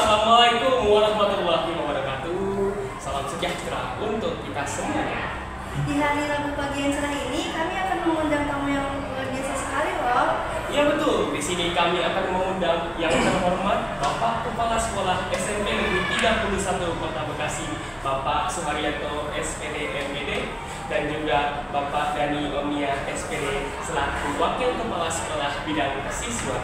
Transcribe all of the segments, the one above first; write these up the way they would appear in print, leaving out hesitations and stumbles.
Assalamualaikum warahmatullahi wabarakatuh. Salam sejahtera untuk kita semuanya. Di hari Rabu pagi yang cerah ini, kami akan mengundang tamu yang luar biasa sekali loh. Ya betul, di sini kami akan mengundang yang terhormat Bapak Kepala Sekolah SMP Negeri 31 Kota Bekasi, Bapak Suharyanto SPD MPD, dan juga Bapak Dani Omnia SPD selaku Wakil Kepala Sekolah Bidang Siswa.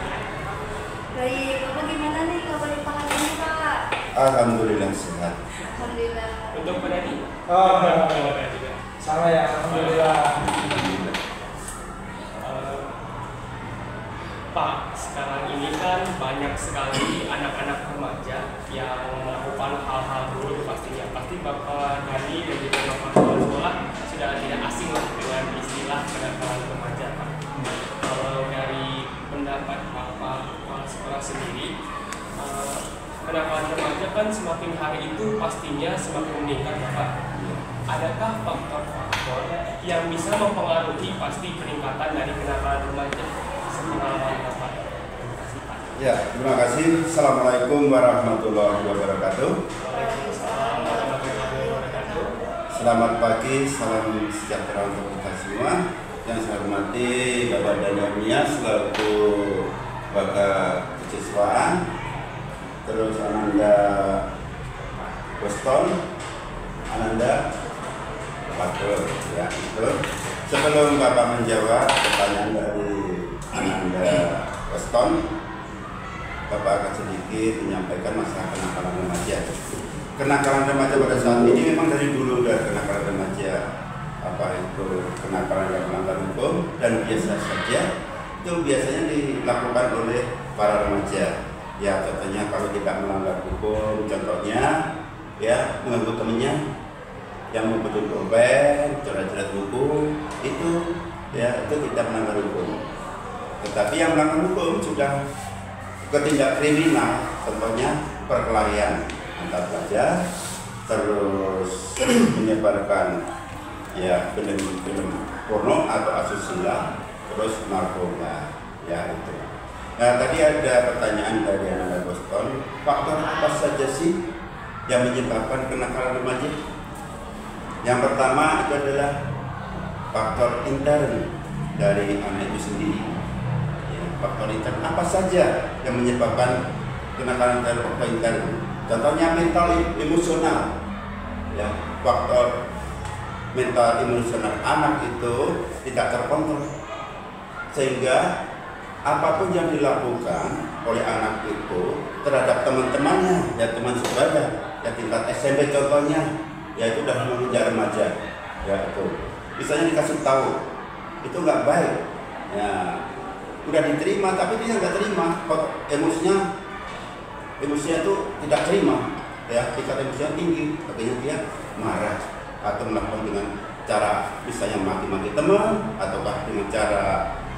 Baik, Bapak gimana nih kabar Bapak hari ini, Pak? Alhamdulillah sehat. Alhamdulillah. Untuk Pak Dani? Juga. Sama ya, alhamdulillah. Pak, sekarang ini kan banyak sekali anak-anak remaja yang melakukan hal-hal buruk pastinya. Pasti Bapak Dani dan juga Bapak Kepala Sekolah sudah tidak asing lah dengan istilah kenakalan remaja, Pak. Kalau dari pendapat Bapak Kepala Sekolah sendiri, kenakalan remaja kan semakin hari itu pastinya semakin meningkat, Bapak. Adakah faktor-faktor yang bisa mempengaruhi pasti peningkatan dari kenakalan remaja? Ya, terima kasih. Assalamualaikum warahmatullahi wabarakatuh. Selamat pagi, salam sejahtera untuk kita semua. Yang saya hormati Bapak Dani Omnia selaku Bapak Kesiswaan, terus Ananda Boston, Ananda Patul, ya itu. Sebelum Bapak menjawab pertanyaan dari Ananda Weston, Bapak akan sedikit menyampaikan masalah kenakalan remaja. Kenakalan remaja pada saat ini memang dari dulu dari kenakalan remaja, apa itu kenakalan yang melanggar hukum dan biasa saja itu biasanya dilakukan oleh para remaja. Ya contohnya kalau tidak melanggar hukum, contohnya ya mengganggu temannya yang membutuhkan dompet, coret-coret buku itu ya itu tidak melanggar hukum. Tetapi yang melanggar hukum sudah ketindak kriminal, contohnya perkelahian antar pelajar, terus menyebarkan ya film-film porno atau asusila, terus narkoba, ya itu. Nah tadi ada pertanyaan dari Ananda Boston, faktor apa saja sih yang menyebabkan kenakalan remaja? Yang pertama itu adalah faktor intern dari anak itu sendiri. Faktor intern apa saja yang menyebabkan kenakalan faktor intern? Contohnya mental emosional, ya faktor mental emosional anak itu tidak terkontrol sehingga apapun yang dilakukan oleh anak itu terhadap teman-temannya, ya teman sebaya, ya tingkat SMP contohnya, ya itu sudah mengejar remaja, ya itu. Misalnya dikasih tahu itu nggak baik, ya udah diterima tapi dia nggak terima, emosinya itu tidak terima, ya tingkat emosinya tinggi, akhirnya dia marah atau melakukan dengan cara misalnya maki-maki teman ataukah dengan cara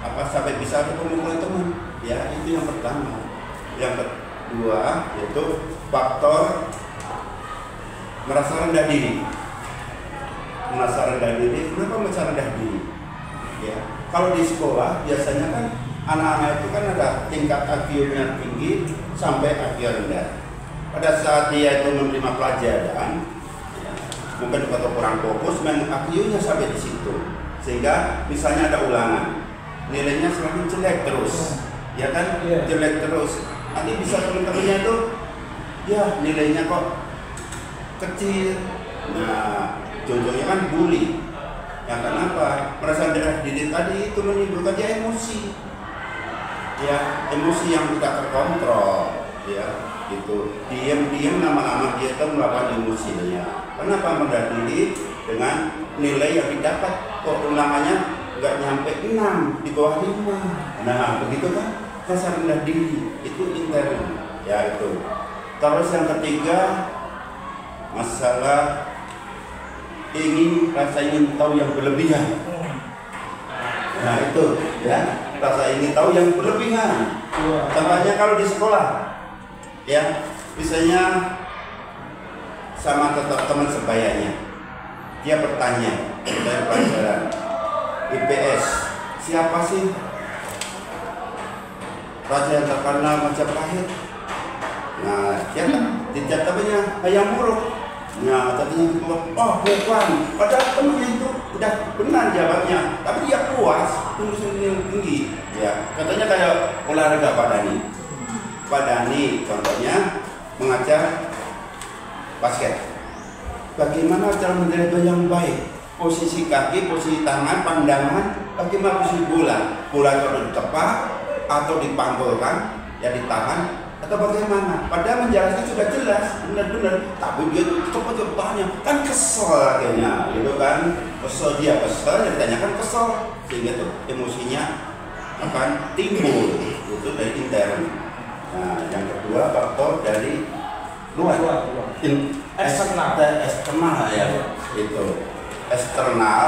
apa sampai bisa memukul teman, ya itu yang pertama. Yang kedua yaitu faktor merasa rendah diri. Merasa rendah diri, kenapa merasa rendah diri? Ya, kalau di sekolah biasanya kan anak-anak itu kan ada tingkat IQ-nya tinggi sampai IQ rendah. Pada saat dia itu menerima pelajaran, ya, mungkin atau kurang fokus, memang IQ-nya sampai di situ. Sehingga misalnya ada ulangan, nilainya semakin jelek terus, ya kan? Jelek terus. Nanti bisa teman-temannya itu, ya nilainya kok kecil. Nah, contohnya kan bully. Ya kenapa? Merasa rendah diri tadi itu menimbulkan dia emosi. Ya, emosi yang tidak terkontrol, ya, gitu. Diam-diam lama-lama dia itu melakukan emosinya. Kenapa rendah diri dengan nilai yang didapat kok ulangannya nggak nyampe 6, di bawah 5. Nah, begitu kan? Rasa rendah diri itu intern, ya itu. Terus yang ketiga masalah rasa ingin tahu yang berlebihan. Nah itu ya, rasa ingin tahu yang berlebihan. Contohnya kalau di sekolah, ya misalnya sama teman sebayanya, dia bertanya dari pelajaran IPS, siapa sih raja yang terkenal Majapahit? Nah ya dicatatannya yang buruk. Nah, tadinya itu, oh bukan, padahal temannya itu udah benar jawabnya, tapi dia puas, yang tinggi. Ya, katanya kayak olahraga Pak Dani. Pak Dani contohnya mengajar basket. Bagaimana cara menjaga yang baik? Posisi kaki, posisi tangan, pandangan, bagaimana posisi bola? Bola itu ditepak atau dipanggulkan, ya ditahan, atau bagaimana? Padahal menjelaskan sudah jelas, benar-benar. Tapi dia cepat tanya, kan kesel akhirnya, gitu kan? Kesel dia yang ditanyakan kesel, sehingga tuh emosinya akan timbul, itu dari intern. Nah, yang kedua faktor dari luar, eksternal ya, itu eksternal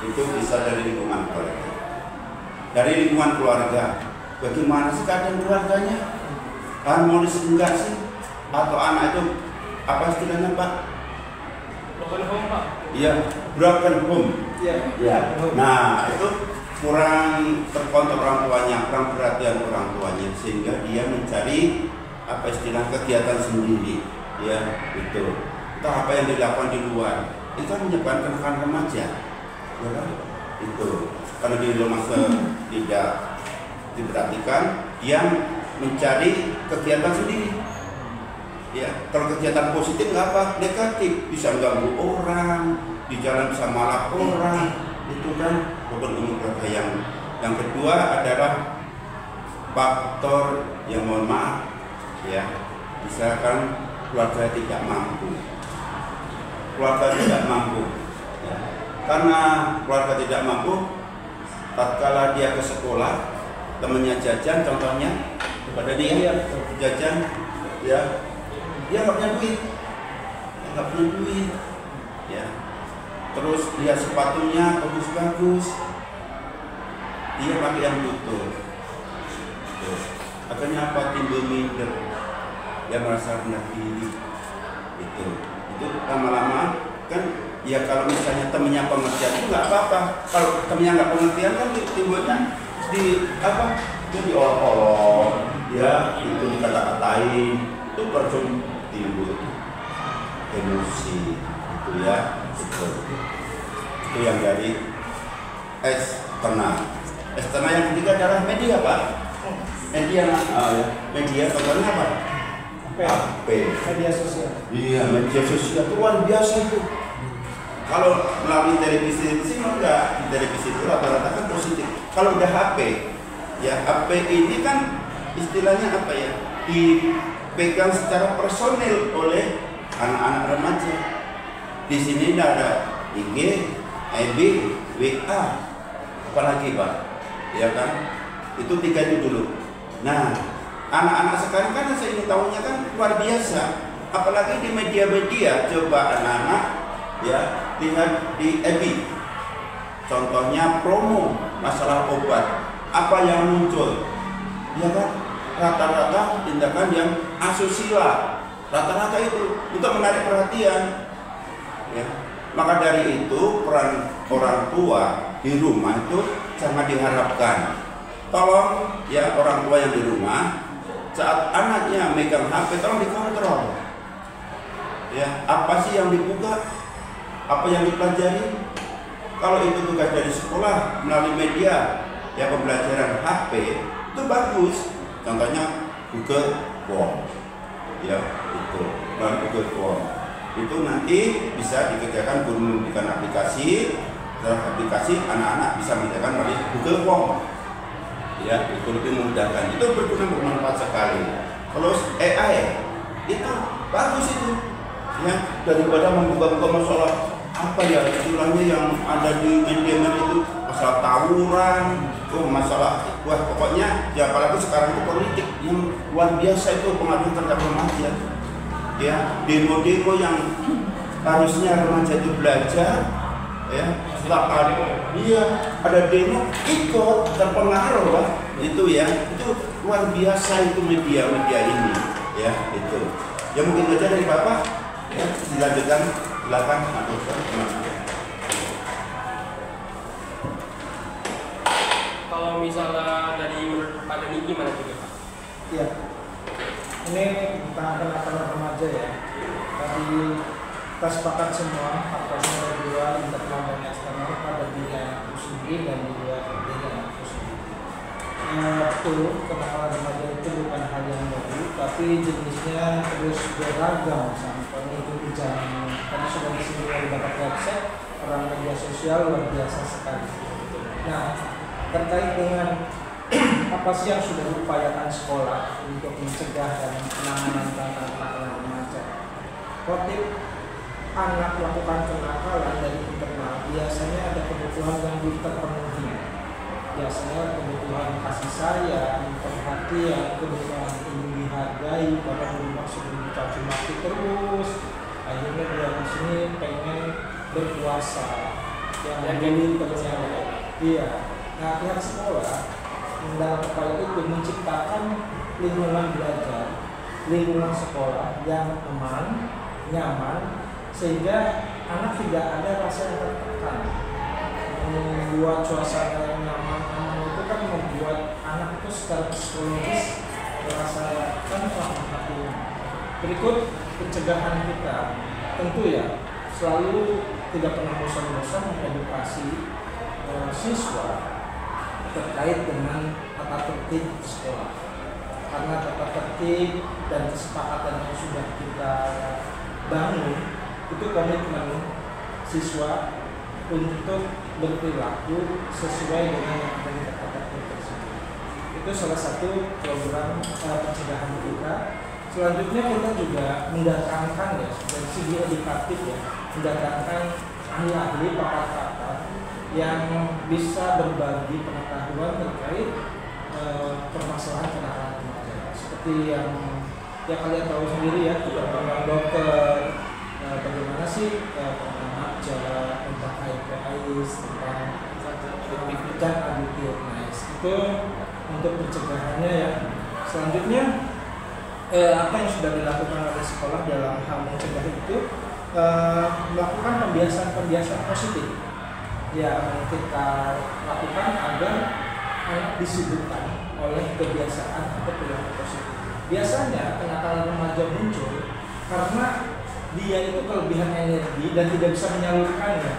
itu bisa dari lingkungan keluarga. Dari lingkungan keluarga, bagaimana sih keadaan keluarganya? Harmonis enggak sih? Atau anak itu apa istilahnya Pak? Broken home Pak. Iya, broken home. Iya. Ya. Nah itu kurang terkontrol orang tuanya, kurang perhatian orang tuanya, sehingga dia mencari apa istilah kegiatan sendiri. Ya itu. Entah apa yang dilakukan di luar, itu kan menyebabkan rekan remaja. Ya kan? Itu. Kalau di rumah tidak diperhatikan, yang mencari kegiatan sendiri. Ya, kalau kegiatan positif nggak apa, negatif bisa ganggu orang, di jalan bisa malak orang, itu kan bukan umum keluarga. Yang kedua adalah faktor yang mohon maaf, ya, misalkan keluarga tidak mampu, ya. Karena keluarga tidak mampu, tatkala dia ke sekolah, temannya jajan, contohnya pada dia jajan, ya dia nggak punya duit, ya. Terus lihat sepatunya bagus-bagus, dia pakai yang tutup. Akhirnya apa? Timbul minder, dia merasa rendah diri. Itu lama-lama kan, ya kalau misalnya temennya pengertian itu nggak apa-apa. Kalau temennya nggak pengertian kan timbulnya di apa? Itu diolok-olok, ya itu dikata-katain, itu percuma timbul emosi, itu ya, itu yang dari eksternal. Yang ketiga adalah media Pak. Media contohnya apa? HP. Media sosial. Iya, media sosial itu luar biasa itu. Kalau melalui televisi enggak, di televisi itu rata-rata kan positif. Kalau udah HP, ya HP ini kan istilahnya apa ya? Dipegang secara personil oleh anak-anak remaja. Di sini ada IG, FB, WA, apalagi Pak, ya kan? Itu 3 itu dulu. Nah, anak-anak sekarang kan saya ingin tahunya kan luar biasa. Apalagi di media-media, coba anak-anak ya lihat di FB. Contohnya promo masalah obat, apa yang muncul? Ya kan? Rata-rata tindakan yang asusila, rata-rata itu untuk menarik perhatian. Ya. Maka dari itu peran orang tua di rumah itu sangat diharapkan. Tolong ya orang tua yang di rumah, saat anaknya megang HP tolong dikontrol. Ya, apa sih yang dibuka? Apa yang dipelajari? Kalau itu tugas dari sekolah melalui media ya pembelajaran HP itu bagus. Contohnya Google Form, ya itu Google Form itu nanti bisa dikerjakan guru memberikan aplikasi, dalam aplikasi anak-anak bisa mengerjakan melalui Google Form, ya itu lebih memudahkan, itu bermanfaat sekali. Terus AI itu bagus itu, ya daripada membuka-buka masalah apa ya istilahnya yang ada di media itu, masalah tawuran, masalah pokoknya ya apalagi sekarang itu politik yang luar biasa itu pengaruh terhadap remaja. Ya demo-demo yang harusnya remaja itu belajar, ya setelah ada demo ikut terpengaruh lah, itu ya itu luar biasa itu media ini, ya itu. Ya mungkin aja dari Bapak, ya dilanjutkan silakan. Kalau misalnya dari Pak Dani gimana juga Pak? Iya. Ini tentang kenakalan remaja ya. Tadi kita sepakat semua faktornya ada dua, internal dan eksternal, pada diri anak itu sendiri dan juga diri anak itu sendiri. Betul, kenakalan remaja itu bukan hal yang baru, tapi jenisnya terus beragam sampai mengikuti zaman. Karena sudah disinggung oleh Bapak Kapolsek, orang media sosial luar biasa sekali. Nah, terkait dengan apa sih yang sudah diupayakan sekolah untuk mencegah dan penanganan tentang kenakalan remaja? Motif anak melakukan kenakalan dari internal biasanya ada kebutuhan yang belum terpenuhi. Biasanya kebutuhan kasih sayang, perhatian, kebutuhan ingin dihargai, karena di rumah sudah dicaci maki terus. Akhirnya dia di sini pengen berkuasa, yang jadi terus. Iya. Nah, pihak sekolah dalam upaya itu menciptakan lingkungan belajar, lingkungan sekolah yang aman, nyaman, sehingga anak tidak ada rasa yang tertekan. Membuat suasana yang nyaman, aman itu kan membuat anak itu secara psikologis merasa tenang hatinya. Berikut pencegahan kita, tentu ya selalu tidak pernah bosan-bosan mengedukasi siswa terkait dengan tata tertib sekolah. Karena tata tertib dan kesepakatan yang sudah kita bangun itu komitmen siswa untuk berperilaku sesuai dengan yang ada di tata tertib tersebut. Itu salah satu program pencegahan kita. Selanjutnya kita juga mendatangkan ya dari segi edukatif ya, mendatangkan ahli-ahli pakar-pakar yang bisa berbagi pengetahuan terkait permasalahan kenakalan remaja. Seperti yang ya kalian tahu sendiri ya, tentang dokter, bagaimana sih tentang remaja, tentang HIPAIS, tentang dan aditif. Nah, itu untuk pencegahannya ya. Selanjutnya apa yang sudah dilakukan oleh sekolah dalam hal mencegah itu melakukan pembiasaan positif yang kita lakukan agar anak disibukkan oleh kebiasaan atau perilaku positif. Biasanya kenakalan remaja muncul karena dia itu kelebihan energi dan tidak bisa menyalurkannya.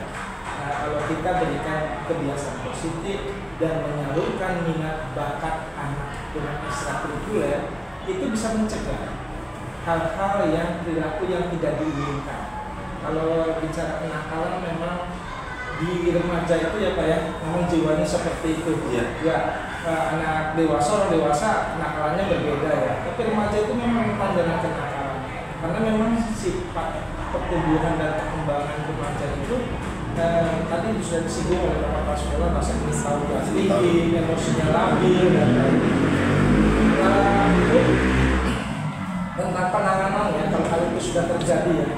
Nah, kalau kita berikan kebiasaan positif dan menyalurkan minat bakat anak dengan ekstrakurikuler, itu bisa mencegah hal-hal yang perilaku yang tidak diinginkan. Kalau bicara kenakalan memang di remaja itu ya Pak ya, memang jiwanya seperti itu. Ya, anak dewasa, orang dewasa kenakalannya berbeda ya. Tapi remaja itu memang rentan dengan kenakalan. Karena memang sifat pertumbuhan dan perkembangan remaja itu tadi sudah disinggung oleh Bapak Sekolah, rasa ingin tahu tinggi, emosinya labil dan lain-lain. Itu tentang penanganan ya, kalau hal itu sudah terjadi ya.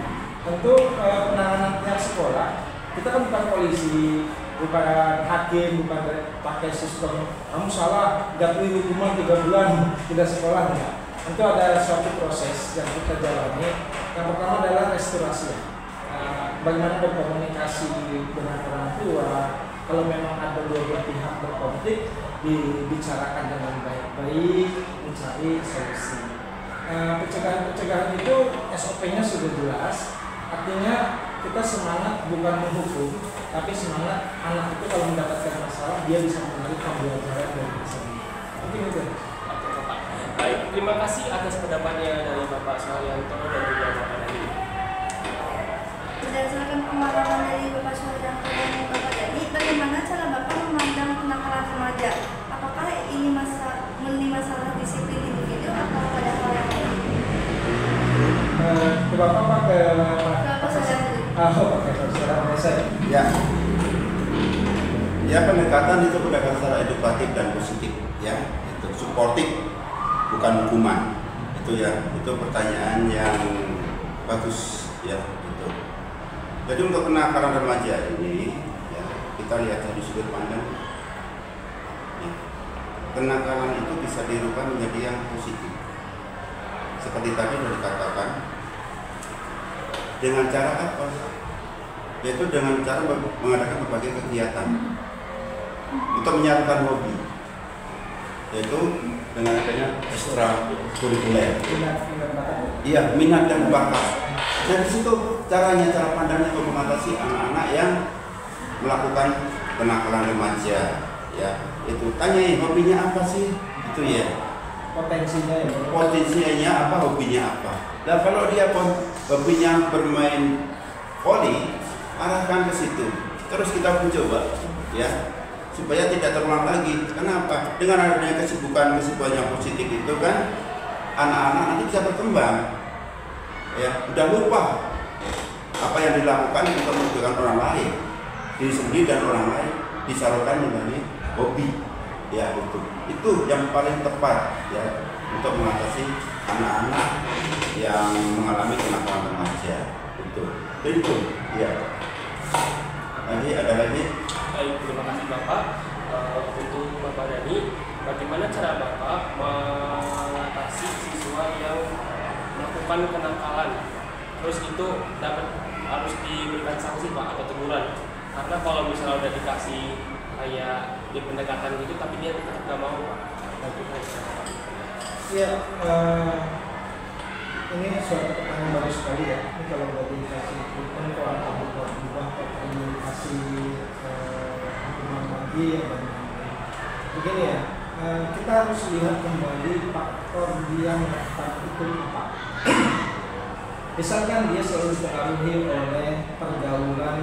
Tentu penanganan pihak sekolah, kita kan bukan polisi, bukan hakim, bukan pakai sistem kamu salah, jatuhi hukuman 3 bulan tidak sekolah enggak. Tentu ada suatu proses yang kita jalani. Yang pertama adalah restorasi. Bagaimana berkomunikasi dengan orang tua. Kalau memang ada dua pihak berkonflik, dibicarakan dengan baik-baik, mencari solusi. Pencegahan itu SOP-nya sudah jelas. Artinya kita semangat bukan menghukum, tapi semangat anak itu kalau mendapatkan masalah dia bisa menarik pembelajaran dari sana. Mungkin itu. Oke Bapak. Baik, terima kasih atas pendapatnya dari Bapak Suharyanto dan juga Bapak Dani. Berdasarkan pengalaman dari Bapak Suharyanto dan Bapak Dani, bagaimana cara Bapak memandang kenakalan remaja? Apakah ini masalah disiplin individu atau pada hal yang lain? Ke Bapak Pak, ke Bapak Suharyanto. Ya. Ya, pendekatan itu pendekatan secara edukatif dan positif ya. Itu suportif, bukan hukuman. Itu ya, itu pertanyaan yang bagus ya itu. Jadi untuk kenakalan remaja ini ya, kita lihat dari sudut pandang ya, kenakalan itu bisa dirubah menjadi yang positif. Seperti tadi sudah dikatakan, dengan cara apa? Yaitu dengan cara mengadakan berbagai kegiatan untuk menyalurkan hobi. yaitu dengan adanya ekstrakurikuler. Minat bakat. Iya, minat dan bakat. Nah di situ cara pandangnya untuk mengatasi anak-anak yang melakukan kenakalan remaja, ya itu tanyai hobinya apa sih, itu ya potensinya apa, hobinya apa. Nah kalau dia hobinya bermain voli, arahkan ke situ, terus kita pun coba, ya supaya tidak terulang lagi. Kenapa? Dengan adanya kesibukan yang positif itu kan anak-anak nanti bisa berkembang, ya udah lupa apa yang dilakukan untuk menunjukkan orang lain, diri sendiri dan orang lain disalurkan menjadi hobi, ya itu yang paling tepat ya untuk mengatasi anak-anak yang mengalami kenakalan remaja. Itu ya. Nanti ada lagi. Baik, terima kasih Bapak. Untuk Bapak Dhani, bagaimana cara Bapak mengatasi siswa yang melakukan kenakalan? Terus itu harus diberikan sanksi Pak atau teguran? Karena kalau misalnya udah dikasih kayak di pendekatan gitu, tapi dia tetap nggak mau Pak. Iya, ini suatu pertanyaan baru sekali ya. Ini kalau udah dikasih treatment kok atau berubah atau dikasih hukuman lagi ya begini ya, kita harus lihat kembali faktor dia melakukan itu apa. Misalkan dia selalu dipengaruhi oleh pergaulan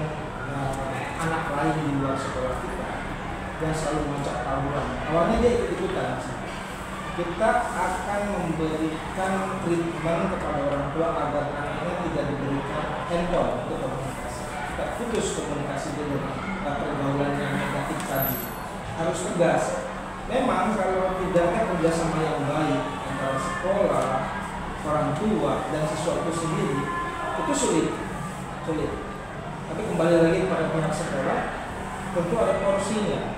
anak lain di luar sekolah kita yang selalu mengajak tawuran. Awalnya dia ikut-ikutan. Kita akan memberikan treatment kepada orang tua agar anaknya tidak diberikan handphone untuk komunikasi. Kita putus komunikasi dengan pergaulan yang negatif tadi. Harus tegas. Memang kalau tidak ada kerjasama yang baik antara sekolah, orang tua dan siswa itu sendiri, itu sulit. Tapi kembali lagi kepada pihak sekolah, tentu ada porsinya.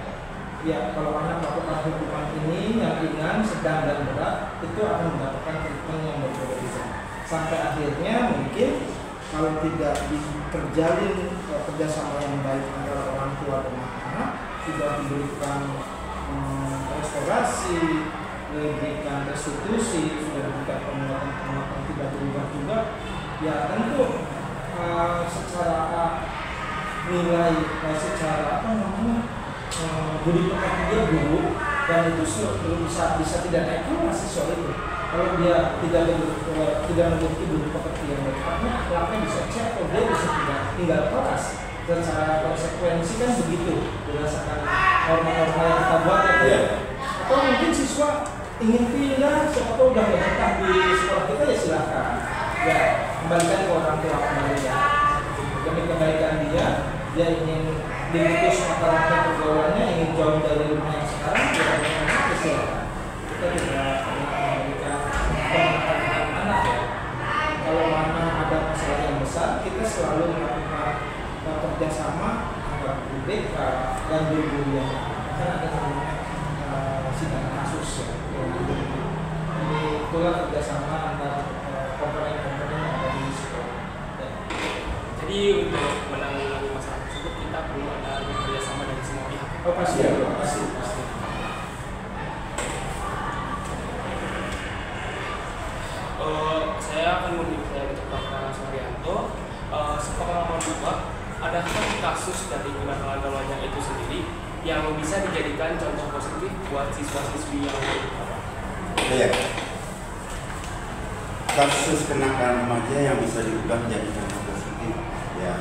Ya, kalau anak melakukan hukuman ini yang ringan, sedang dan berat, itu akan mendapatkan treatment yang berbeda-beda. Sampai akhirnya mungkin kalau tidak terjalin kerjasama yang baik antara orang tua dan anak, tidak diberikan restorasi, diberikan restitusi, sudah diberikan penguatan tidak berubah juga, ya tentu secara nilai, secara budi pekerti dia buruk, dan itu bisa tidak naik kelas siswa itu. Kalau dia tidak memiliki budi pekerti yang baik, artinya akhlaknya bisa cek, atau dia bisa tinggal kelas. Dan secara konsekuensi kan begitu berdasarkan norma-norma yang kita buat ya. Atau mungkin siswa ingin pindah, atau udah nggak betah di sekolah kita, ya silakan. Ya kembalikan ke orang tua kembali ya. Demi kebaikan dia ingin diputus mata rantai pergaulannya, ingin jauh dari rumah yang sekarang, ya silakan. Kita tidak pernah memberikan pengetahuan anak ya. Kalau mana ada masalah yang besar, kita selalu melakukan kerjasama antara BK dan guru yang akan ada namanya sidang kasus ya. Ini itulah kerjasama antara komponen-komponen yang ada di sekolah. Jadi untuk menanggulangi masalah tersebut kita perlu ada kerjasama dari semua pihak. Oh pasti ya, pasti. Saya akan memberikan untuk Bapak Suharyanto. Sepengalaman Bapak, adakah kasus dari kenakalan remaja itu sendiri yang bisa dijadikan contoh positif buat siswa-siswi yang ada? Iya. Kasus kenakalan remaja yang bisa diubah menjadi contoh positif, ya.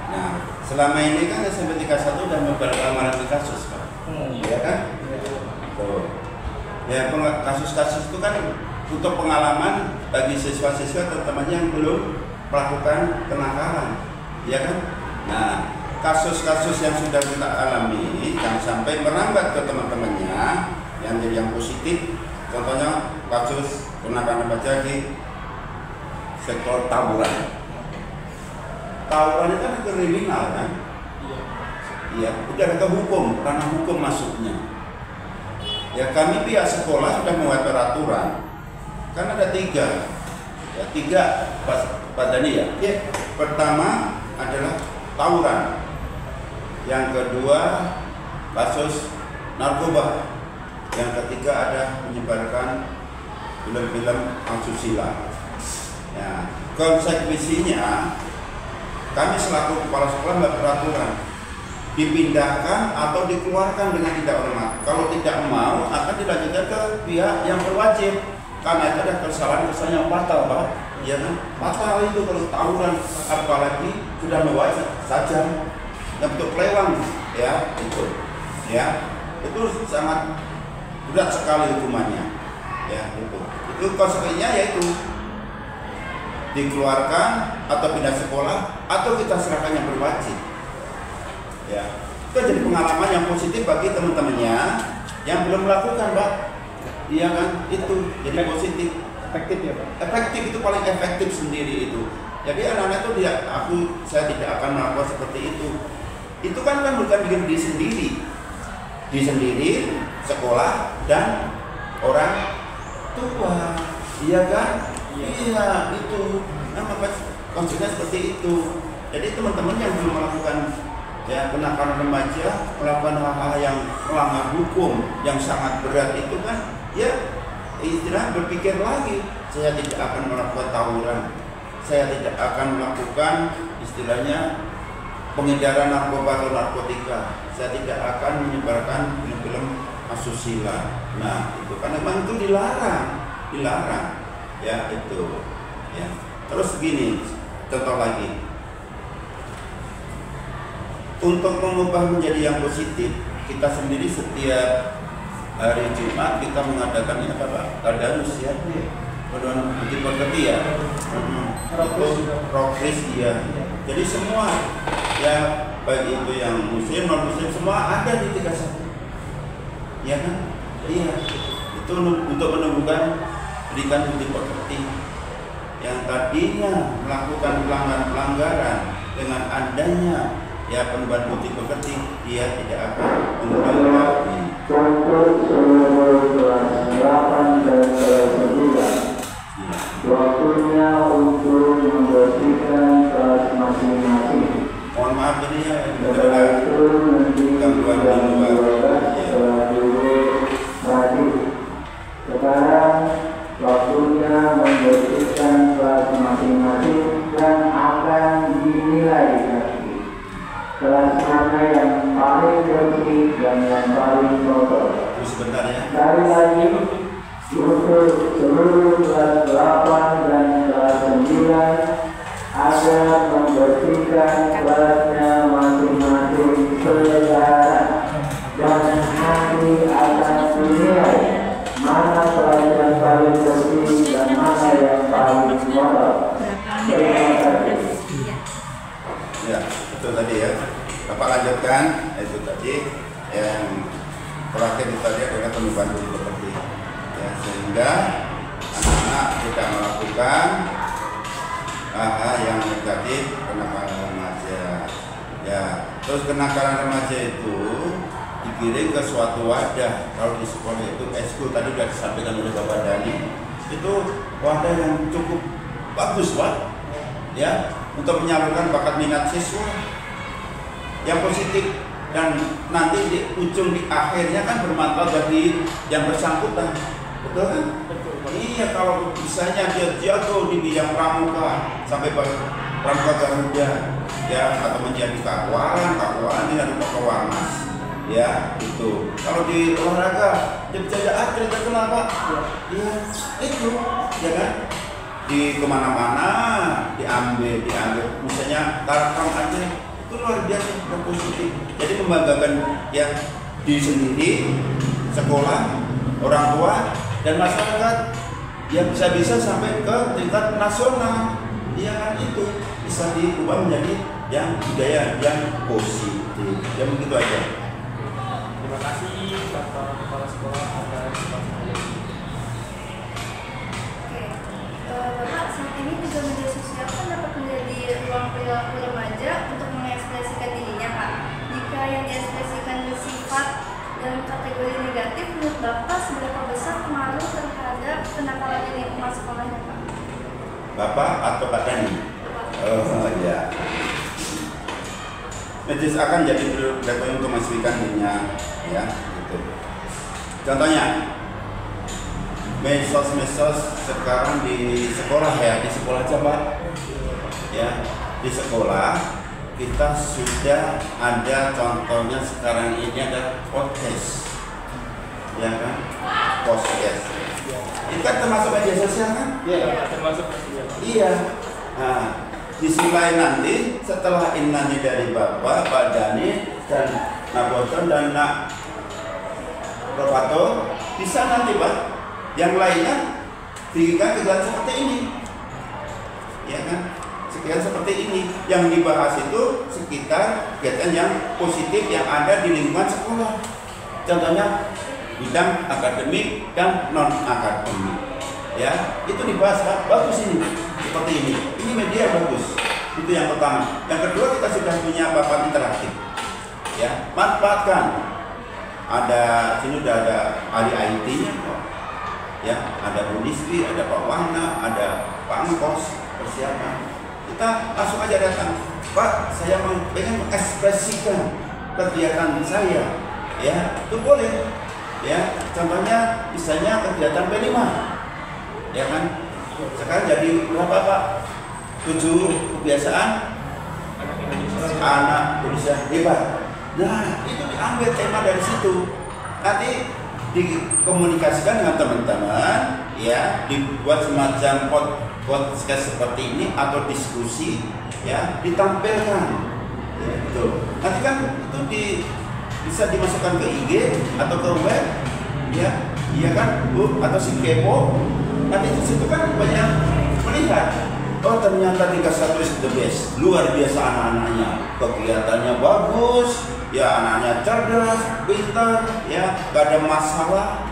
Nah, selama ini kan SMP 31 sudah mengalami kasus, Pak. Ya kan? Tuh. Ya, kasus-kasus itu kan untuk pengalaman bagi siswa-siswa teman-temannya yang belum melakukan kenakalan, ya kan? Nah, kasus-kasus yang sudah kita alami yang sampai merambat ke teman-temannya yang positif, contohnya kasus kenakalan remaja di sektor tawuran. Tawuran itu kan kriminal kan? Iya, udah ada hukum, ranah hukum masuknya. Ya kami pihak sekolah sudah membuat peraturan. Kan ada tiga Pak Dhani ya. Pertama adalah tawuran, yang kedua kasus narkoba, yang ketiga ada menyebarkan film-film asusila. Ya, konsekuensinya kami selaku kepala sekolah membuat peraturan dipindahkan atau dikeluarkan dengan tidak hormat. Kalau tidak mau akan dilanjutkan ke pihak yang berwajib, karena itu ada kesalahan-kesalahan yang fatal, Pak. Ya kan? Fatal itu kalau tawuran, apalagi sudah membawa sajam dan bentuk pelewang, ya itu, ya itu sangat berat sekali hukumannya, ya itu konsekuensinya yaitu dikeluarkan atau pindah sekolah atau kita serahkan yang berwajib. Ya, itu jadi pengalaman yang positif bagi teman-temannya yang belum melakukan, Pak. Iya kan? Itu jadi positif. Efektif ya Pak? Efektif, itu paling efektif sendiri itu. Jadi anak-anak itu saya tidak akan melakukan seperti itu. Itu kan bukan bikin diri sendiri, sekolah dan orang tua. Iya kan? Iya, itu. Nah, maka konsepnya seperti itu. Jadi teman-teman yang belum melakukan kenakalan remaja, melakukan hal-hal yang melanggar hukum yang sangat berat itu kan, ya istilah berpikir lagi. Saya tidak akan melakukan tawuran. Saya tidak akan melakukan istilahnya pengedaran narkoba atau narkotika. Saya tidak akan menyebarkan film-film asusila. Nah, itu kan memang itu dilarang. Ya itu. Ya. Terus begini, contoh lagi. Untuk mengubah menjadi yang positif, kita sendiri setiap hari Jumat kita mengadakan ini apa Pak? Tadarus ya. Pedoman bukti pekerti ya. Rokris ya. Jadi semua ya baik itu yang muslim non muslim semua ada di 31. Ya kan? Iya. Itu untuk menumbuhkan berikan bukti pekerti yang tadinya melakukan pelanggaran dengan adanya penubuhan bukti pekerti, dia tidak akan mengulangi lagi. Untuk seluruh kelas 8 dan kelas 9, waktunya untuk membersihkan kelas masing-masing. Mohon maaf ini ya, setelah itu nanti gangguan di luar. setelah dulu tadi. Sekarang waktunya membersihkan kelas masing-masing dan akan dinilai lagi. Kelas mana yang paling bersih dan yang paling kotor. Sebentar ya. Sekali lagi untuk seluruh kelas 8 dan kelas 9 agar membersihkan kelasnya masing-masing sekarang, dan nanti akan dinilai mana kelas yang paling bersih dan mana yang paling kotor. Terima kasih. Ya, itu tadi ya. Bapak lanjutkan, itu tadi yang terakhir itu tadi adalah penubuhan bukti pekerti. Ya, sehingga anak-anak tidak melakukan hal yang negatif kenakalan remaja. Ya, terus kenakalan remaja itu dikirim ke suatu wadah. Kalau di sekolah itu eskul tadi sudah disampaikan oleh Bapak Dani, itu wadah yang cukup bagus Pak. Ya, untuk menyalurkan bakat minat siswa yang positif, dan nanti di ujung di akhirnya kan bermanfaat bagi yang bersangkutan, betul kan? Betul. Iya, kalau misalnya dia jago di bidang pramuka sampai pramuka Garuda, ya atau menjadi kakuan dengan pewarnas, ya itu. Kalau di olahraga dia bisa jadi atlet, kenapa? Iya, itu, ya kan? Di kemana-mana diambil misalnya tarkam aja itu luar biasa dan positif. Jadi membanggakan ya diri sendiri, sekolah, orang tua dan masyarakat yang bisa sampai ke tingkat nasional. Iya kan, itu bisa diubah menjadi yang budaya yang positif. Ya begitu aja. Terima kasih Bapak Kepala Sekolah atas informasinya. Bapak, saat ini juga media sosial kan dapat menjadi ruang perilaku remaja untuk mengekspresikan dirinya, Pak. Jika yang diekspresikan bersifat dalam kategori negatif, menurut Bapak seberapa besar pengaruh terhadap kenakalan di lingkungan sekolahnya, Pak? Bapak atau Pak Dani? Oh ya. Medis akan jadi prioritas untuk memastikan dirinya, ya gitu. Contohnya, medsos sekarang di sekolah ya, di sekolah aja Pak. Ya, di sekolah kita sudah ada contohnya sekarang ini ada podcast, ya kan? Podcast. Itu kan termasuk media sosial kan? Ya, termasuk pastinya. Iya. Nah, di sisi lain nanti setelah inani dari Bapak, Pak Dani dan Naboton dan Nak Ropato, bisa nanti Pak, yang lainnya bikinkan kegiatan seperti ini, ya kan? Sekian seperti ini. Yang dibahas itu sekitar kegiatan yang positif yang ada di lingkungan sekolah. Contohnya bidang akademik dan non akademik. Ya, itu dibahas Pak. Bagus ini. Seperti ini. Ini media bagus. Itu yang pertama. Yang kedua, kita sudah punya papan interaktif. Ya, manfaatkan. Ada sini udah ada ahli IT-nya kok. Ya, ada Bu Nisri, ada Pak Wana, ada Pak Angkos persiapan. Kita langsung aja datang, Pak, saya pengen mengekspresikan kegiatan saya, ya, itu boleh, ya. Contohnya, misalnya kegiatan P5, ya kan? Sekarang jadi berapa Pak? 7 kebiasaan anak Indonesia hebat. Nah, itu diambil tema dari situ. Nanti dikomunikasikan dengan teman-teman, ya, dibuat semacam podcast seperti ini atau diskusi, ya, ditampilkan, ya, gitu. Nanti kan itu bisa dimasukkan ke IG atau ke web, ya, iya kan Bu, atau si kepo. Nanti di situ kan banyak melihat, oh ternyata 31 is the best, luar biasa anak-anaknya, kegiatannya bagus, ya, anaknya cerdas, pintar, ya, gak ada masalah,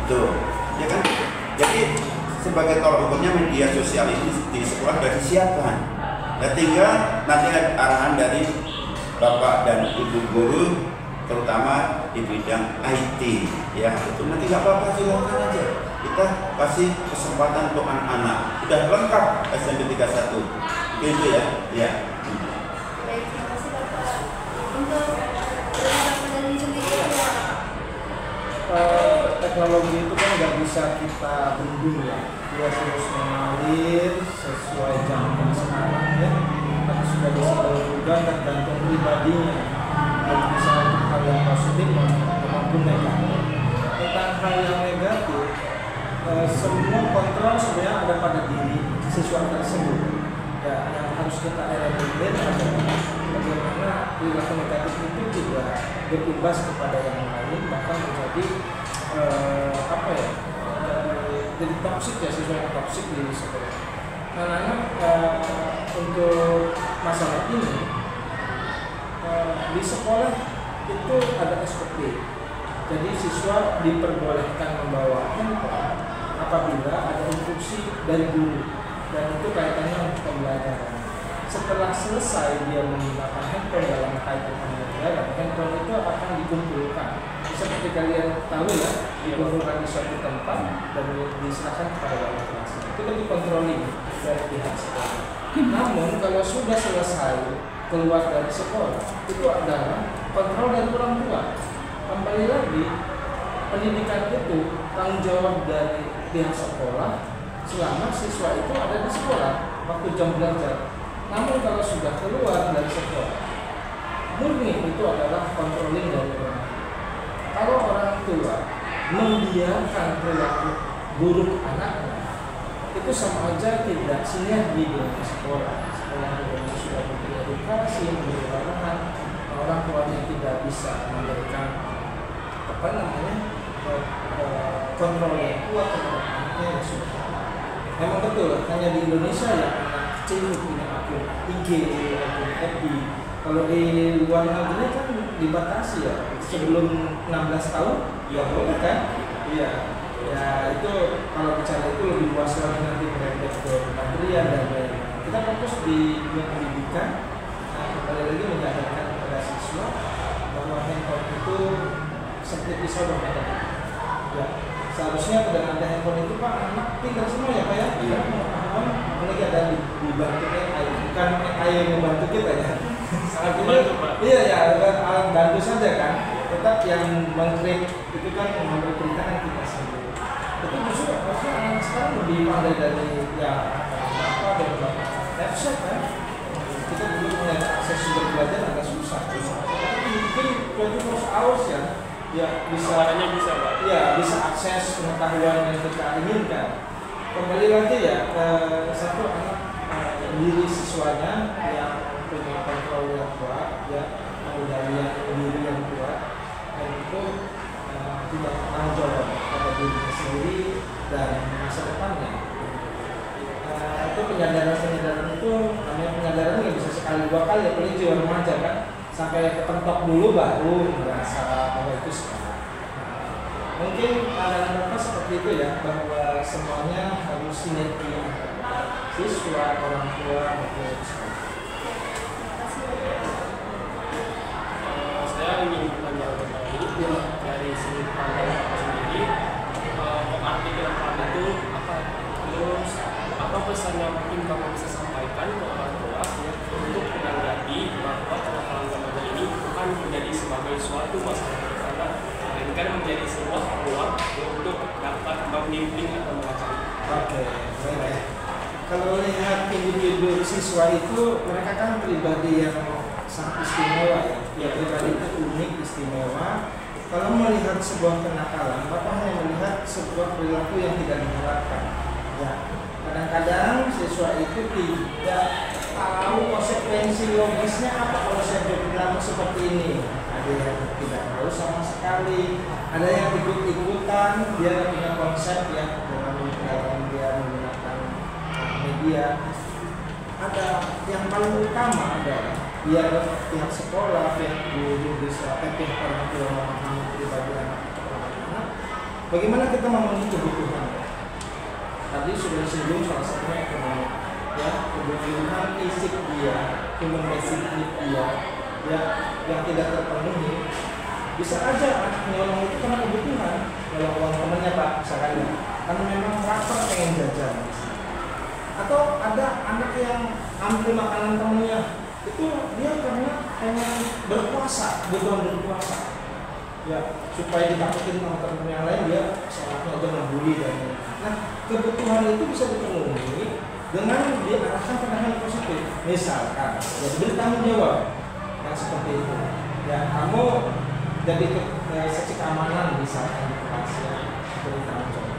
gitu, ya kan? Jadi sebagai tolak ukurnya media sosial ini di sekolah sudah disiapkan. Ya, tinggal nanti ada arahan dari Bapak dan Ibu guru, terutama di bidang IT, ya, itu nanti nggak apa-apa, silakan aja. Kita kasih kesempatan untuk anak-anak. Sudah lengkap SMP 31. Gitu ya, ya. Baik, terima kasih Bapak. Untuk Bapak dari sendiri ya. Teknologi itu kan nggak bisa kita bendung ya, dia terus mengalir sesuai zaman sekarang ya. Tapi sudah disebut juga tergantung pribadinya, kalau misalnya untuk hal yang positif maupun negatif. Tentang hal yang negatif, semua kontrol sebenarnya ada pada diri siswa tersebut. Ya, yang harus kita eliminir adalah bagaimana perilaku negatif itu tidak berimbas kepada yang lain, bahkan menjadi jadi toksik ya, siswa yang toksik di sekolah. Karena untuk masalah ini di sekolah itu ada SOP. Jadi siswa diperbolehkan membawa handphone apabila ada instruksi dari guru, dan itu kaitannya untuk pembelajaran. Setelah selesai dia menggunakan handphone dalam kaitan pembelajaran, handphone itu akan dikumpulkan. Seperti kalian tahu ya, dikumpulkan di suatu tempat dan diserahkan kepada wali kelas. Itu kan dikontroli dari pihak sekolah. Namun kalau sudah selesai keluar dari sekolah, itu adalah kontrol dari orang tua. Kembali lagi, pendidikan itu tanggung jawab dari pihak sekolah selama siswa itu ada di sekolah waktu jam belajar. Namun kalau sudah keluar dari sekolah, murni itu adalah controlling dari orang tua. Kalau orang tua membiarkan perilaku buruk anaknya, itu sama aja tidak sinergi dengan sekolah. Sekolah yang sudah memberi edukasi, memberi arahan, orang tuanya tidak bisa memberikan kontrol yang kuat kepada anaknya yang sudah. Memang betul, hanya di Indonesia ya anak kecil punya akun IG, akun FB. Kalau di luar negeri kan dibatasi ya, sebelum 16 tahun ya boleh kan? Iya. Ya itu kalau bicara itu lebih luas lagi, nanti merembet ke kementerian dan lain-lain. Kita fokus di dunia pendidikan, kembali lagi menyadarkan kepada siswa bahwa handphone itu seperti pisau dan ada. Ya, seharusnya dengan ada handphone itu Pak, anak tinggal semua ya Pak ya. Iya. Apalagi ada dibantu AI, bukan AI yang membantu kita ya. Sangat membantu Pak. Iya ya, alat bantu saja kan. tetap yang mengkritik itu kan memberi berita kan kita sendiri. Itu justru harusnya anak sekarang lebih pandai dari ya apa dari website kan. Kita dulu punya akses sumber belajar agak susah. Tapi mungkin 24 hours ya, ya bisa bisa Pak. ya bisa akses pengetahuan yang kita inginkan. Kembali lagi ya ke satu anak diri siswanya yang punya kontrol yang kuat, ya pengendalian diri yang kuat, dan itu tidak tanggung jawab pada dirinya sendiri dan masa depannya. Itu penyadaran itu namanya penyadaran nggak bisa sekali dua kali, apalagi jiwa remaja kan, sampai kepentok dulu baru merasa bahwa itu salah. Mungkin ada seperti itu ya, bahwa semuanya harus sinergi siswa, orang tua maupun sekolah. Saya ingin bertanya lagi dari sudut pandang Bapak sendiri, kok arti kenapalan itu apa? Terus apa pesan yang mungkin Bapak bisa sampaikan ke orang tua untuk menanggapi bahwa kenakalan remaja ini bukan menjadi sebagai suatu masalah bersama, melainkan menjadi sebuah peluang untuk dapat membimbing atau mengajari. Oke, baik. Kalau lihat individu siswa itu, mereka kan pribadi yang sangat istimewa ya. Ya pribadi itu unik, istimewa. Kalau melihat sebuah kenakalan, Bapak hanya melihat sebuah perilaku yang tidak diharapkan. Ya, kadang-kadang siswa itu tidak tahu konsekuensi logisnya apa kalau saya berperilaku seperti ini. Ada yang tidak tahu sama sekali, ada yang ikut-ikutan, dia tidak punya konsep ya dalam dia menggunakan media. Ada yang paling utama adalah biar pihak sekolah, pihak guru bisa, pihak orang tua memahami pribadi anak. Bagaimana kita memenuhi kebutuhan? Tadi sudah disinggung salah satunya ekonomi, ya kebutuhan fisik dia, human basic need dia, ya yang tidak terpenuhi. Bisa aja anak nyolong itu karena kebutuhan, kalau uang temannya Pak, misalkan ya, karena memang lapar pengen jajan. Atau ada anak yang ambil makanan temennya, itu dia karena pengen berpuasa, kebutuhan berpuasa. Ya, supaya ditakutin sama teman yang lain, dia sholatnya aja membuli dan lain-lain. Nah, kebutuhan itu bisa dipenuhi dengan diarahkan pada hal positif. Misalkan, ya diberi tanggung jawab yang seperti itu. Ya, kamu jadi seksi keamanan misalkan di kelas ya, diberi tanggung jawab.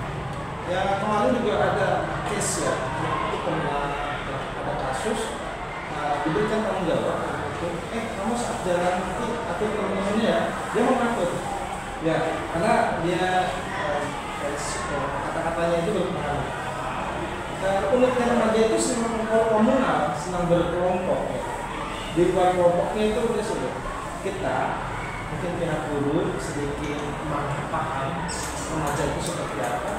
Ya, kemarin juga ada case ya, itu pernah ada kasus diberikan tanggung jawab. Kamu saat jalan nanti atau teman-temannya ya, dia mau ngikut. Ya, karena dia kata-katanya itu berpengaruh. Uniknya remaja itu senang komunal, senang berkelompok. Ya. Di luar kelompoknya itu dia sebut kita mungkin pihak guru sedikit paham remaja itu seperti apa.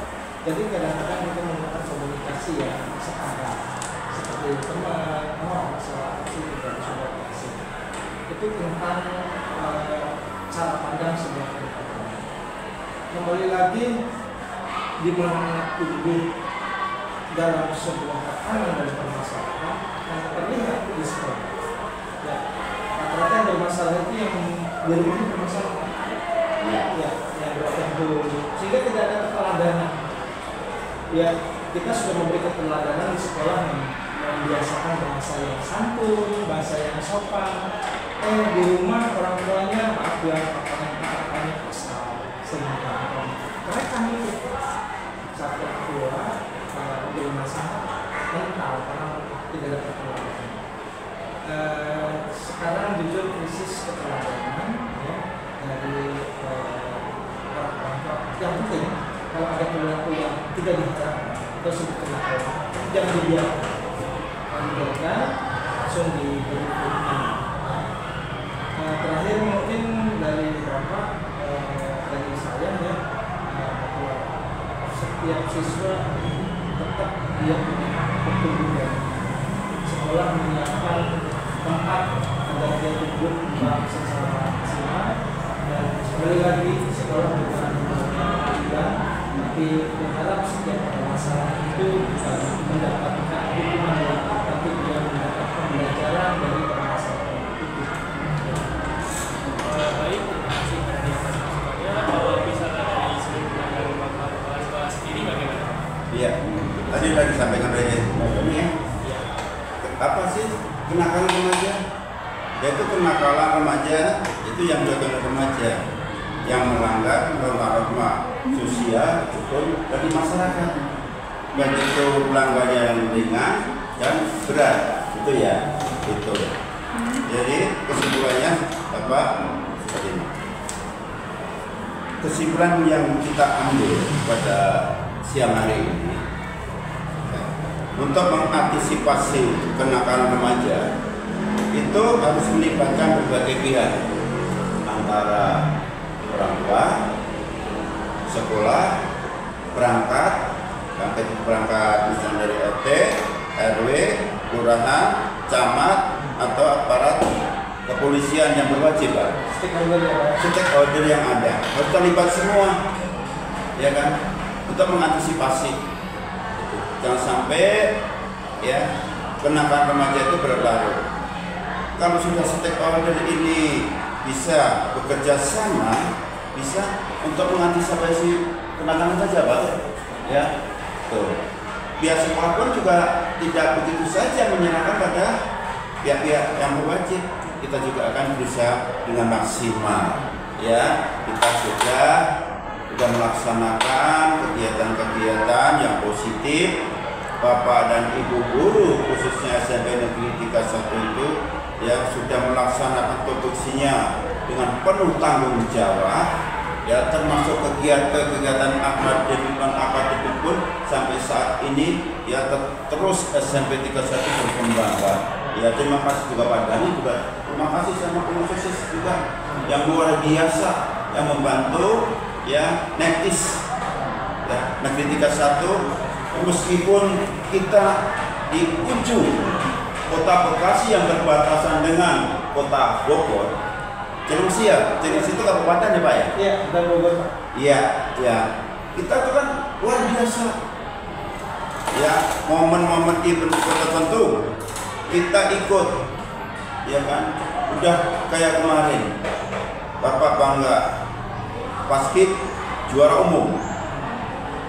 Jadi kadang-kadang kita menggunakan komunikasi yang sekarang seperti teman, masalah itu juga sudah kasih. Itu tentang cara pandang sebuah kehidupan. Kembali lagi di mana tumbuh dalam sebuah tekanan dan permasalahan yang terlihat di sekolah. Ya, rata-rata yang bermasalah itu yang di rumah bermasalah. Ya, yang bertentu sehingga tidak ada keteladanan. Ya, kita sudah memberi keteladanan di sekolah yang membiasakan bahasa yang santun, bahasa yang sopan. Di rumah orang tuanya maaf ya, papanya kesal, sehingga mereka itu saat tua menjadi masalah mental karena tidak ada keteladanan. Sekarang jujur krisis keteladanan ya dari orang tua yang penting kalau ada perilaku yang tidak diharapkan atau sebut kenakalan jangan dibiarkan, dibiarkan langsung diberi hukuman. Terakhir mungkin dari Bapak, dari saya ya, bahwa setiap siswa tetap dia punya pertumbuhan. Sekolah menyiapkan tempat agar dia tumbuh kembang secara maksimal dan sekali lagi sekolah bukan pengadilan, tapi berharap setiap masalah itu mendapatkan hukuman yang tapi dia mendapat pembelajaran dari permasalahan itu. Baik, terima kasih. kenakalan remaja, yaitu kenakalan remaja itu yang dilakukan remaja yang melanggar norma-norma sosial, hukum, dan di masyarakat. Baik itu pelanggarannya yang ringan dan berat, itu ya, itu. Jadi kesimpulannya apa? Seperti ini. Kesimpulan yang kita ambil pada siang hari ini, untuk mengantisipasi kenakalan remaja itu harus melibatkan berbagai pihak, antara orang tua, sekolah, berangkat misalnya dari RT, RW, kelurahan, camat, atau aparat kepolisian yang berwajib, Pak. Stakeholder yang ada harus terlibat semua, ya kan, untuk mengantisipasi. Jangan sampai ya kenakalan remaja itu berlarut. Kalau sudah stakeholder ini bisa bekerja sama, bisa untuk mengantisipasi kenakalan saja, Pak. Ya, tuh. Biar sekolah pun juga tidak begitu saja menyerahkan pada pihak-pihak yang berwajib. Kita juga akan berusaha dengan maksimal. Ya, kita sudah melaksanakan kegiatan-kegiatan yang positif. Bapak dan Ibu guru khususnya SMP Negeri 31 itu ya sudah melaksanakan tupoksinya dengan penuh tanggung jawab, ya, termasuk kegiatan akademik dan akademik pun sampai saat ini ya terus SMP 31 berkembang, Pak. Ya, terima kasih juga Pak Dani, juga terima kasih sama pengurus juga yang luar biasa yang membantu ya Nektis ya Negeri 31. Meskipun kita di ujung kota Bekasi yang berbatasan dengan kota Bogor, Cilengsi itu kabupaten ya Pak ya? Iya, dan Bogor Pak. Iya, ya. Kita tuh kan luar biasa. Ya, momen-momen event tertentu kita ikut, ya kan? Udah kayak kemarin, Bapak bangga Paskib juara umum,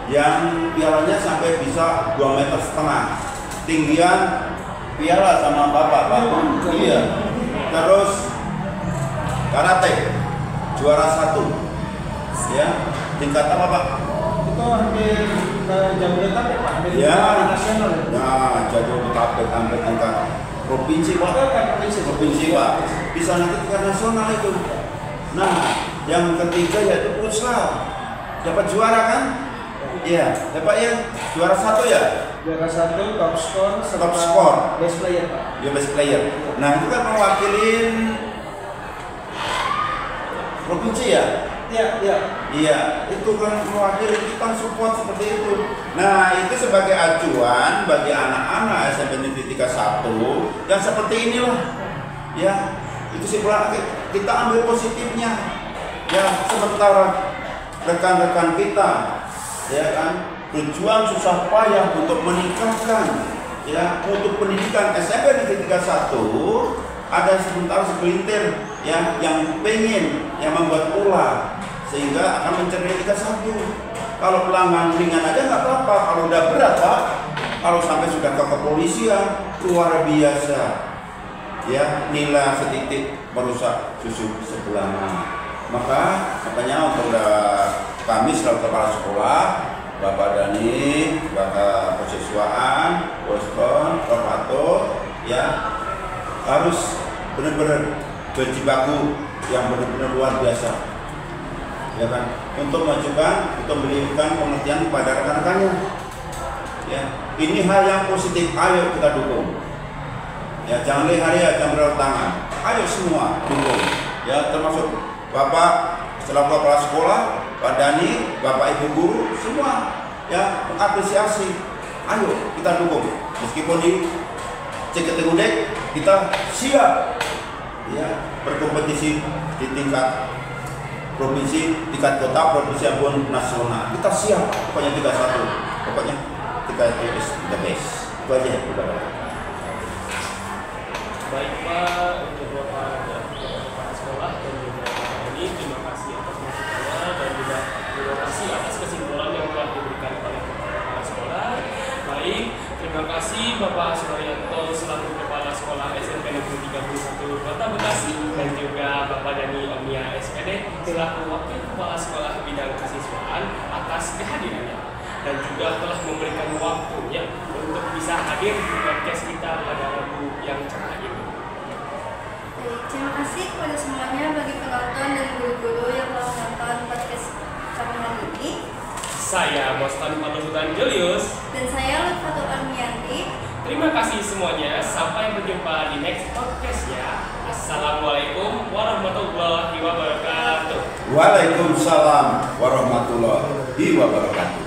yang pialanya sampai bisa 2,5 meter tinggian piala sama Bapak. Iya. Terus karate juara 1 ya, tingkat apa Pak? Itu hampir Jabodetabek Pak, hampir ya, nasional. Nah, Jabodetabek sampai tingkat provinsi Pak. Provinsi Pak. Bisa nanti tingkat nasional itu. Nah, yang ketiga yaitu futsal. Dapat juara kan? Iya, Bapak ya juara 1 ya? Juara 1, top skor, best player Pak. Ya, best player. Nah, itu kan mewakilin provinsi ya? Iya, itu kan mewakili, kita support seperti itu. Nah, itu sebagai acuan bagi anak-anak SMP Negeri 31 yang seperti inilah. Ya, itu sih kita ambil positifnya. Ya, sementara rekan-rekan kita ya kan berjuang susah payah untuk meningkatkan ya untuk pendidikan SMP Negeri 31, ada segelintir ya yang pengen yang membuat ulah sehingga akan mencari Liga 1. Kalau pelanggaran ringan aja nggak apa-apa, kalau udah berat Pak, kalau sampai sudah ke kepolisian luar biasa ya, nilai setitik merusak susu sebelah mana. Makanya untuk kami selaku kepala sekolah, Bapak Dani, Bapak Persiswaan, Pospon, Propato, ya harus benar-benar berjibaku yang benar-benar luar biasa, ya kan, untuk memberikan pengertian kepada rekan-rekannya. Ya, ini hal yang positif, ayo kita dukung. Ya, jangan leha-leha, jangan berlutut tangan. Ayo semua dukung. Ya, termasuk Bapak selaku kepala sekolah, Pak Dani, Bapak Ibu guru, semua ya mengapresiasi. Ayo kita dukung. Meskipun di Ciketingudek kita siap ya berkompetisi di tingkat provinsi, tingkat kota, provinsi maupun nasional. Kita siap. Pokoknya 31. Pokoknya kita is the best. Itu aja ya, Baik Pak, untuk Bapak dan kepala sekolah dan juga Pak Dani, terima kasih atas masukannya dan juga terima kasih atas kesimpulan yang telah diberikan oleh kepala sekolah. Baik, terima kasih Bapak Suryanto selaku kepala sekolah SMP Perdana SPD selaku Wakil Kepala Sekolah Bidang Kesiswaan atas kehadirannya dan juga telah memberikan waktunya untuk bisa hadir di podcast kita pada Rabu yang cerah ini. Baik, terima kasih kepada semuanya bagi penonton dan guru-guru yang telah menonton podcast kami hari ini. Saya Boston Paluhutan Julius. Dan saya Lutfatul Armianti. Terima kasih semuanya. Sampai berjumpa di next podcast ya. Assalamualaikum warahmatullahi wabarakatuh. Waalaikumsalam warahmatullahi wabarakatuh.